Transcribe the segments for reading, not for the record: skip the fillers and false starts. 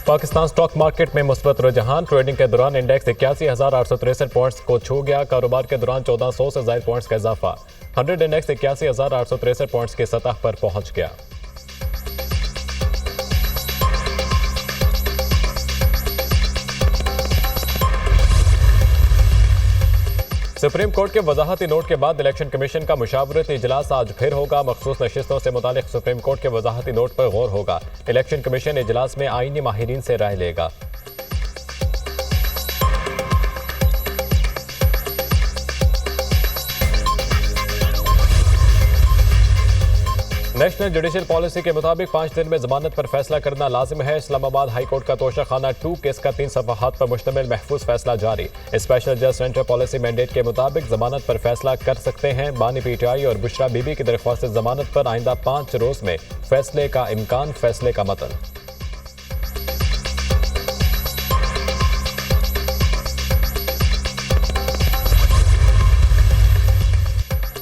Pakistan stock market में मुस्बत रुझान। ट्रेडिंग के दौरान इंडेक्स 81,863 पॉइंट्स को छू गया। कारोबार के दौरान 1400 से ज्यादा पॉइंट्स का इजाफा। 100 इंडेक्स 81,863 पॉइंट्स की सतह पर पहुंच गया। सुप्रीम कोर्ट के वजाहती नोट के बाद इलेक्शन कमीशन का मुशावरती इजलास आज फिर होगा। मखसूस नशिस्तों से मुतालिक सुप्रीम कोर्ट के वजाहती नोट पर गौर होगा। इलेक्शन कमीशन इजलास में आईनी माहिरीन से राय लेगा। नेशनल जुडिशल पॉलिसी के मुताबिक 5 दिन में जमानत पर फैसला करना लाजिम है। इस्लामाबाद हाई कोर्ट का तोशाखाना 2 केस का 3 सफ़हात पर मुश्तमिल महफूज फैसला जारी। स्पेशल जज सेंटर पॉलिसी मैंडेट के मुताबिक जमानत पर फैसला कर सकते हैं। बानी पीटीआई और बुशरा बीबी की दरख्वास्त जमानत पर आइंदा 5 रोज में फैसले का इम्कान। फैसले का मतन।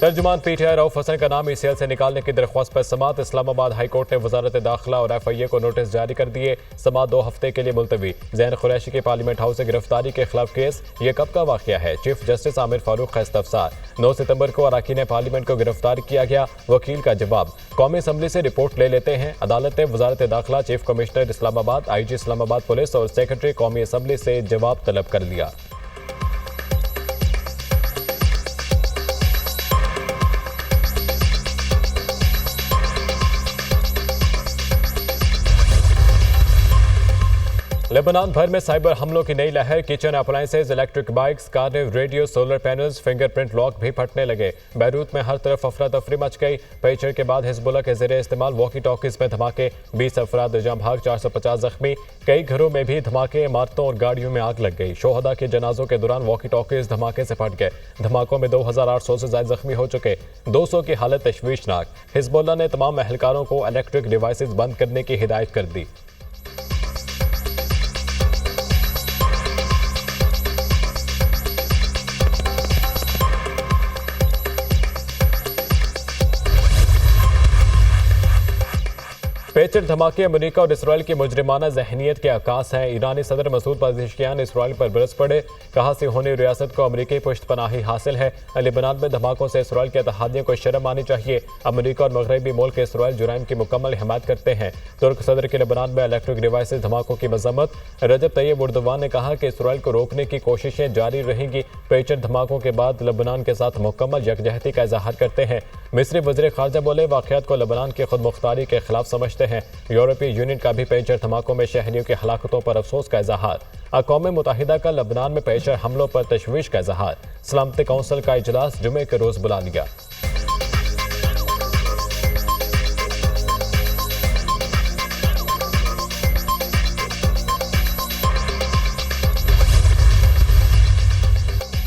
तर्जुमान पीटीआई रऊफ हसन का नाम ईसीएल से निकालने की दरख्वास्त पर समात। इस्लामाबाद हाई कोर्ट ने वजारत दाखिला और FIA को नोटिस जारी कर दिए। समात 2 हफ्ते के लिए मुलतवी। ज़ैन कुरैशी की पार्लियामेंट हाउस से गिरफ्तारी के खिलाफ केस। ये कब का वाक़या है? चीफ जस्टिस आमिर फारूक का इस्तफसार। 9 सितंबर को अरकान पार्लियामेंट को गिरफ्तार किया गया। वकील का जवाब, कौमी असम्बली से रिपोर्ट ले लेते हैं। अदालत ने वजारत दाखिला, chief commissioner Islamabad, IG Islamabad police और सेक्रेटरी कौमी असम्बली से जवाब तलब कर लिया। लेबनान भर में साइबर हमलों की नई लहर। किचन अप्लायंसेज, इलेक्ट्रिक बाइक्स, कारें, radio, solar panels, fingerprint lock भी फटने लगे। बैरूत में हर तरफ अफरा तफरी मच गई। पेचर के बाद हिजबुल्लाह के ज़रिए इस्तेमाल वॉकी टॉकीज में धमाके। 20 अफराद जाम भाग, 450 जख्मी। कई घरों में भी धमाके। इमारतों और गाड़ियों में आग लग गई। शोहदा के जनाजों के दौरान वॉकी टॉकीज धमाके से फट गए। धमाकों में 2800 से ज्यादा जख्मी हो चुके। 200 की हालत तशवीशनाक। हिजबुल्लाह ने तमाम एहलकारों को इलेक्ट्रिक डिवाइसेज बंद करने की हिदायत कर दी। पेचर धमाके अमेरिका और इसराइल की मुजरिमाना जहनीत के अक्कास हैं। ईरानी सदर मसूद पज़ेश्कियान इसराइल पर बरस पड़े। कहा सिहोनी रियासत को अमेरिकी पुश्तपनाही हासिल है। लेबनान में धमाकों से इसराइल के इत्तेहादियों को शर्म आनी चाहिए। अमेरिका और मगरबी मुल्क इसराइल जुराइम की मुकम्मल हिमायत करते हैं। तुर्क सदर की लेबनान में इलेक्ट्रिक डिवाइसेज धमाकों की मजम्मत। रजब तैयब एर्दोगान ने कहा कि इसराइल को रोकने की कोशिशें जारी रहेंगी। पेचर धमाकों के बाद लेबनान के साथ मुकम्मल यकजहती का इजहार करते हैं। मिस्री वज़ीर ख़ारजा बोले, वाक़यात को लेबनान की खुद मुख्तारी के खिलाफ समझते हैं। यूरोपीय यूनियन का भी पेचर धमाकों में शहरियों की हलाकतों पर अफसोस का इजहार। अक़वाम मुत्तहिदा का लेबनान में पेचर हमलों पर तशवीश का इजहार। सलामती कौंसिल का इजलास जुमे के रोज बुला लिया।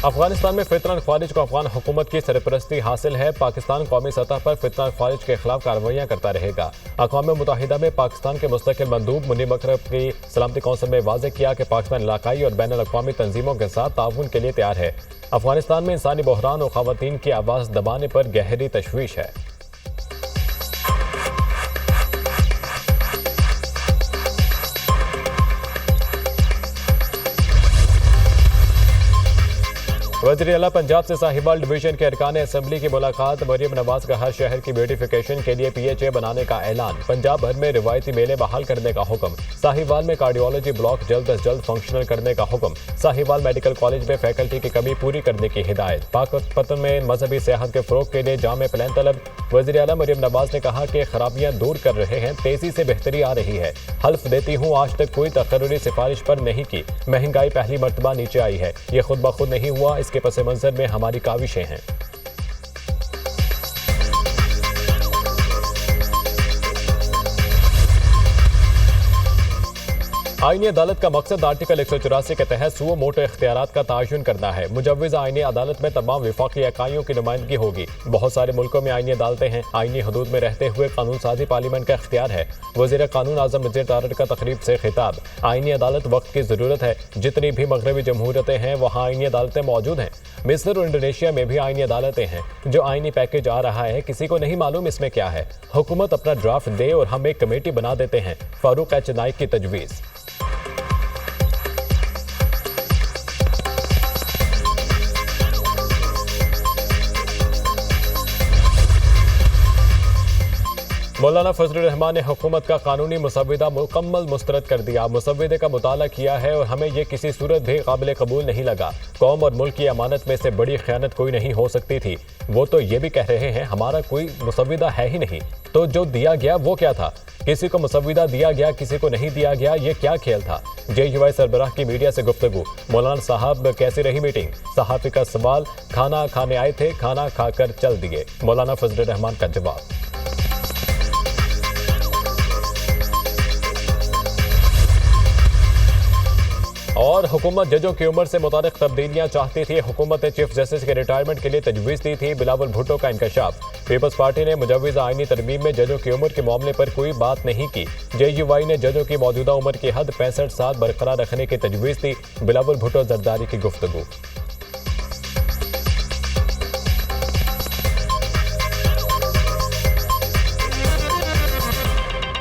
अफगानिस्तान में फितना ख्वारिज को अफगान हुकूमत की सरपरस्ती हासिल है। पाकिस्तान कौमी सतह पर फितना ख्वारिज के खिलाफ कार्रवाइयाँ करता रहेगा। अक़वाम मुत्तहिदा में पाकिस्तान के मुस्तकिल मंदूब मुनीब अकरम की सलामती कौंसिल में वाज़ेह किया कि पाकिस्तान इलाकाई और बैनुल अक़वामी तंजीमों के साथ ताउन के लिए तैयार है। अफगानिस्तान में इंसानी बहरान और ख़वातीन की आवाज़ दबाने पर गहरी तशवीश है। वज़ीर आला पंजाब से साहिवाल डिवीजन के अरकान असम्बली की मुलाकात। मरियम नवाज का हर शहर की ब्यूटिफिकेशन के लिए PHA बनाने का ऐलान। पंजाब भर में रिवायती मेले बहाल करने का हुक्म। साहिवाल में कार्डियोलॉजी ब्लॉक जल्द अज जल्द फंक्शनल करने का हुक्म। साहिवाल मेडिकल कॉलेज में फैकल्टी की कमी पूरी करने की हिदायत। पाकपतन में मजहबी सियाहत के फ़रोग के लिए जामे प्लान तलब। वज़ीर आला मरियम नवाज ने कहा कि खराबियां दूर कर रहे हैं, तेजी से बेहतरी आ रही है। हल्फ देती हूँ आज तक कोई तकर्रुरी सिफारिश पर नहीं की। महंगाई पहली मर्तबा नीचे आई है। ये खुद ब खुद नहीं हुआ, इसके पस मंजर में हमारी काविशें हैं। आईनी अदालत का मकसद आर्टिकल 184 के तहत सुओ मोटो इख्तियारात का तयन करना है। मुजव्विज़ आईनी अदालत में तमाम विफाकी इकाइयों की नुमाइंदगी होगी। बहुत सारे मुल्कों में आईनी अदालतें हैं। आईनी हदूद में रहते हुए कानून साजी पार्लियामेंट का इख्तियार है। वज़ीर कानून आज़म नज़ीर तारड़ का तकरीब से खिताब। आईनी अदालत वक्त की ज़रूरत है। जितनी भी मगरबी जमहूरियतें हैं वहाँ आईनी अदालतें मौजूद हैं। मिस्र और इंडोनेशिया में भी आईनी अदालतें हैं। जो आईनी पैकेज आ रहा है किसी को नहीं मालूम इसमें क्या है। हुकूमत अपना ड्राफ्ट दे और हम एक कमेटी बना देते हैं। फारूक एच नाइक की तजवीज़। मौलाना फजलुर रहमान ने हुकूमत का कानूनी मुसव्विदा मुकम्मल मुस्तरद कर दिया। मुसव्विदे का मुताला किया है और हमें ये किसी सूरत भी काबिल कबूल नहीं लगा। कौम और मुल्क की अमानत में से बड़ी खयानत कोई नहीं हो सकती थी। वो तो ये भी कह रहे हैं हमारा कोई मुसव्विदा है ही नहीं, तो जो दिया गया वो क्या था? किसी को मुसव्विदा दिया गया, किसी को नहीं दिया गया, ये क्या खेल था? JUI सरबराह की मीडिया से गुफ्तगू। मौलाना साहब कैसी रही मीटिंग? सहाफी का सवाल। खाना खाने आए थे, खाना खाकर चल दिए। मौलाना फजलुर रहमान का जवाब। और हुकूमत जजों की उम्र से मुतालिक तब्दीलियां चाहती थी। हुकूमत ने चीफ जस्टिस के रिटायरमेंट के लिए तजवीज़ दी थी। बिलावल भुट्टो का इंकशाफ। पीपल्स पार्टी ने मुजव्विज़ा आईनी तरमीम में जजों की उम्र के मामले पर कोई बात नहीं की। JUI ने जजों की मौजूदा उम्र की हद 65 साल बरकरार रखने की तजवीज़ दी। बिलावल भुट्टो जरदारी की गुफ्तगू।